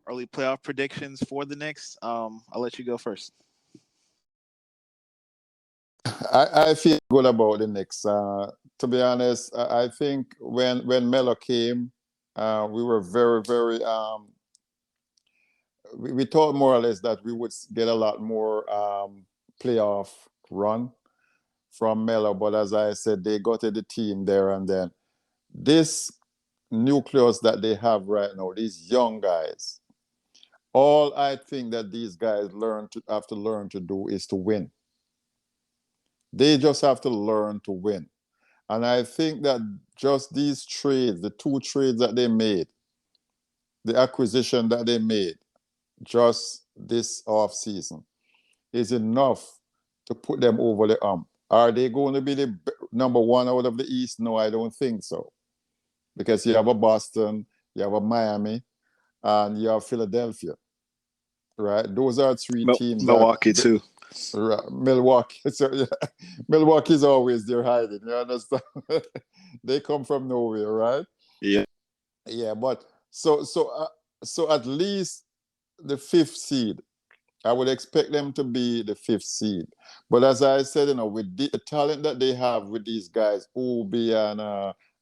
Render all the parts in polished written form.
early playoff predictions for the Knicks. I'll let you go first. I feel good about the Knicks. To be honest, I think when Melo came, we were very, very. We thought more or less that we would get a lot more playoff run from Melo, but as I said, they got to the team there and then. This nucleus that they have right now, these young guys, all I think that these guys have to learn to do is to win. They just have to learn to win. And I think that just these trades, the two trades that they made, the acquisition that they made just this off season is enough to put them over the hump. Are they going to be the number one out of the East? No, I don't think so. Because you have a Boston, you have a Miami, and you have Philadelphia, right? Those are three teams that Milwaukee too. Milwaukee. So, yeah, Milwaukee's always there hiding. You understand? They come from nowhere, right? Yeah. Yeah, but so at least the fifth seed. I would expect them to be the fifth seed. But as I said, with the talent that they have with these guys, Obi and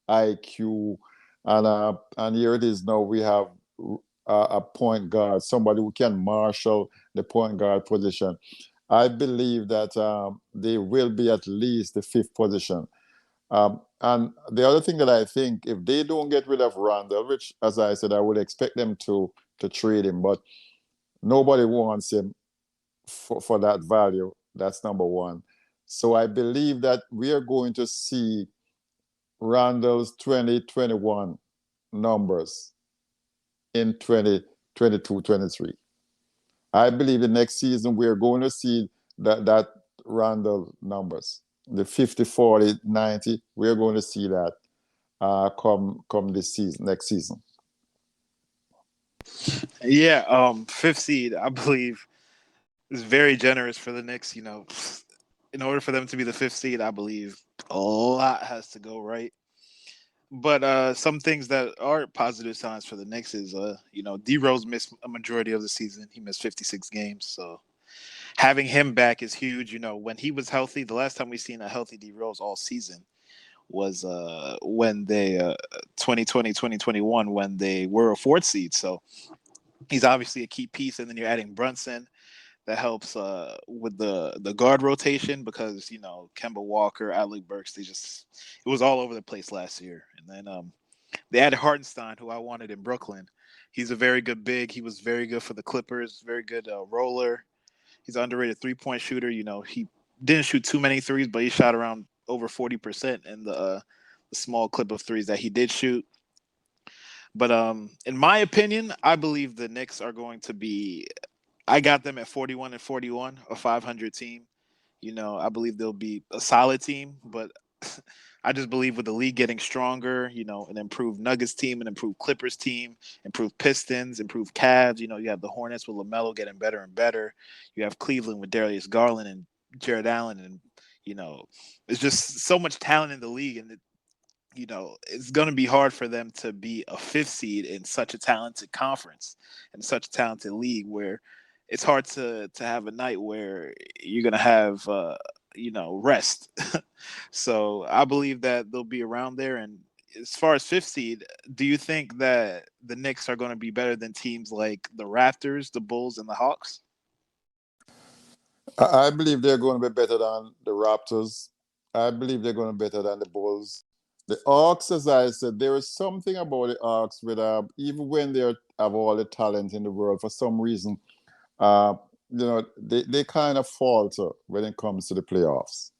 IQ, and here it is now. We have a point guard, somebody who can marshal the point guard position. I believe that they will be at least the fifth position. And the other thing that I think, if they don't get rid of Randall, which, as I said, I would expect them to trade him, but nobody wants him for that value. That's number one. So I believe that we are going to see Randall's 2021 numbers in 2022-23. I believe the next season we're going to see that Randall numbers, the 50, 40, 90. We're going to see that come this season, next season. Yeah, fifth seed, I believe, is very generous for the Knicks. In order for them to be the fifth seed, I believe a lot has to go right. But some things that are positive signs for the Knicks is, D Rose missed a majority of the season. He missed 56 games, so having him back is huge. When he was healthy, the last time we seen a healthy D Rose all season was when they 2020 2021 when they were a fourth seed. So he's obviously a key piece, and then you're adding Brunson. That helps with the guard rotation because Kemba Walker, Alec Burks, it was all over the place last year. And then they had Hartenstein, who I wanted in Brooklyn. He's a very good big. He was very good for the Clippers. Very good roller. He's an underrated 3-point shooter. He didn't shoot too many threes, but he shot around over 40% in the small clip of threes that he did shoot. But in my opinion, I believe the Knicks are going to be. I got them at 41-41, a 500 team. I believe they'll be a solid team, but I just believe with the league getting stronger, an improved Nuggets team, an improved Clippers team, improved Pistons, improved Cavs. You have the Hornets with LaMelo getting better and better. You have Cleveland with Darius Garland and Jared Allen, and it's just so much talent in the league, and it's going to be hard for them to be a fifth seed in such a talented conference and such a talented league where it's hard to have a night where you're going to have rest. So I believe that they'll be around there. And as far as fifth seed, do you think that the Knicks are going to be better than teams like the Raptors, the Bulls, and the Hawks? I believe they're going to be better than the Raptors. I believe they're going to be better than the Bulls. The Hawks, as I said, there is something about the Hawks with even when they have all the talent in the world, for some reason, uh, they kind of falter when it comes to the playoffs.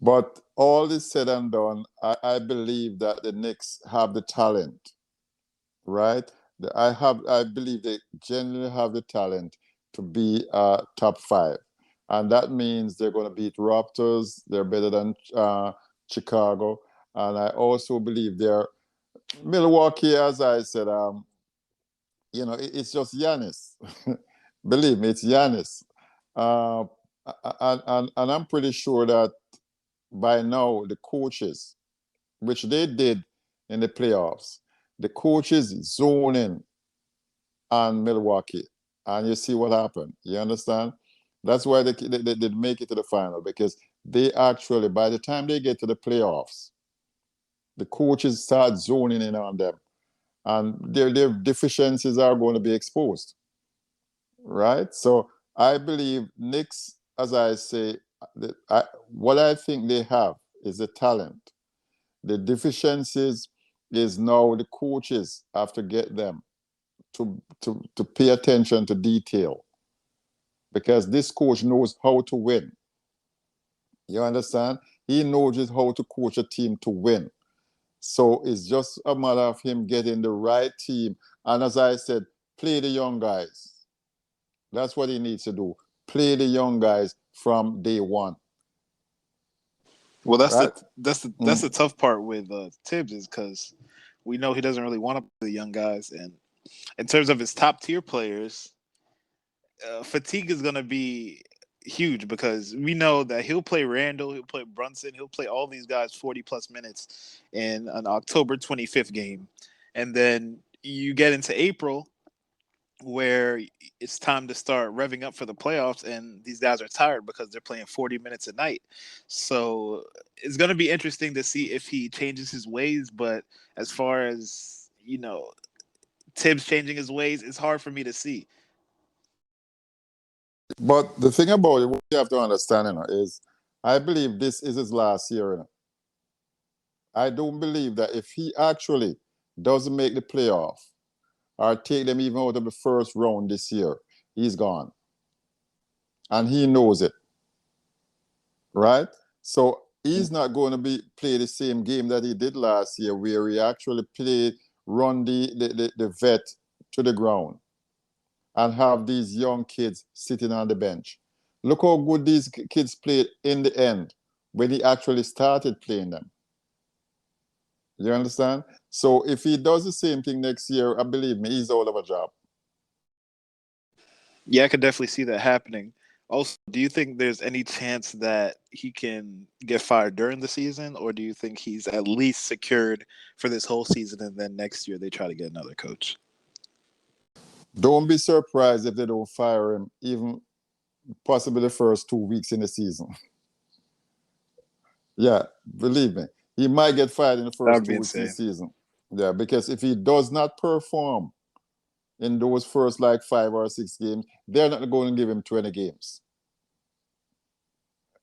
But all is said and done, I believe that the Knicks have the talent, right? I believe they genuinely have the talent to be top five, and that means they're going to beat Raptors. They're better than Chicago, and I also believe they're Milwaukee. As I said, it's just Giannis. Believe me, it's Giannis, uh, and I'm pretty sure that by now the coaches, which they did in the playoffs, the coaches zoning and Milwaukee, and you see what happened. You understand? That's why they make it to the final, because they actually, by the time they get to the playoffs, the coaches start zoning in on them, and their deficiencies are going to be exposed, right? So I believe Knicks, as I say, what I think they have is the talent. The deficiencies is now the coaches have to get them to pay attention to detail, because this coach knows how to win. You understand? He knows just how to coach a team to win. So it's just a matter of him getting the right team. And as I said, play the young guys. That's what he needs to do. Play the young guys from day one. Well, Right? that's the tough part with Tibbs is because we know he doesn't really want to play the young guys, and in terms of his top tier players, fatigue is going to be huge because we know that he'll play Randall, he'll play Brunson, he'll play all these guys 40 plus minutes in an October 25th game. And then you get into April where it's time to start revving up for the playoffs, and these guys are tired because they're playing 40 minutes a night. So it's going to be interesting to see if he changes his ways. But as far as, Tibbs changing his ways, it's hard for me to see. But the thing about it, what you have to understand, is I believe this is his last year. I don't believe that if he actually doesn't make the playoff or take them even out of the first round this year, he's gone. And he knows it, right? So he's not going to play the same game that he did last year, where he actually run the vet to the ground and have these young kids sitting on the bench. Look how good these kids played in the end when he actually started playing them. You understand? So if he does the same thing next year, I believe me, he's out of a job. Yeah, I could definitely see that happening. Also, do you think there's any chance that he can get fired during the season, or do you think he's at least secured for this whole season and then next year they try to get another coach? Don't be surprised if they don't fire him, even possibly the first 2 weeks in the season. Yeah, believe me. He might get fired in the That first would two be weeks in the insane. season. Yeah, because if he does not perform in those first like 5 or 6 games, they're not going to give him 20 games.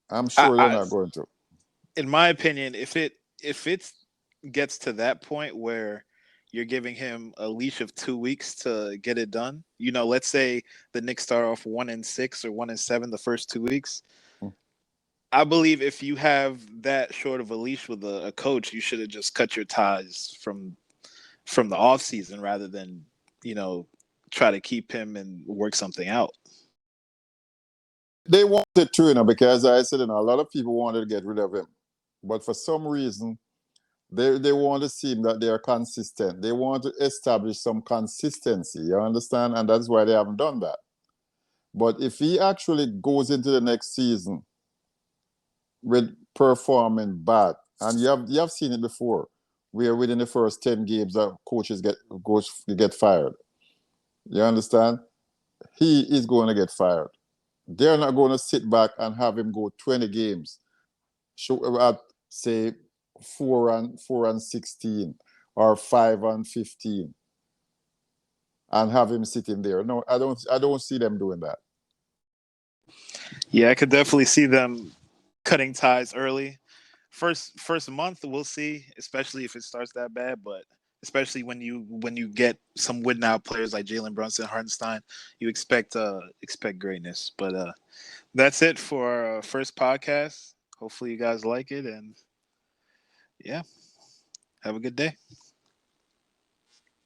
I'm I, sure they're I not going to. in my opinion, if it gets to that point where you're giving him a leash of 2 weeks to get it done, let's say the Knicks start off 1-6 or 1-7 the first 2 weeks. I believe if you have that short of a leash with a coach, you should have just cut your ties from the off season rather than you know try to keep him and work something out. They wanted to, because I said, a lot of people wanted to get rid of him. But for some reason, they want to seem that they are consistent. They want to establish some consistency, you understand? And that's why they haven't done that. But if he actually goes into the next season with performing bad, and you have seen it before, where within the first 10 games that coaches get fired. You understand? He is going to get fired. They're not going to sit back and have him go 20 games, show at say 4-16 or 5-15, and have him sitting there. No, I don't see them doing that. Yeah, I could definitely see them cutting ties early. First month we'll see, especially if it starts that bad. But especially when you get some win now players like Jalen Brunson, Hartenstein, you expect greatness. But that's it for our first podcast. Hopefully you guys like it, and yeah, have a good day.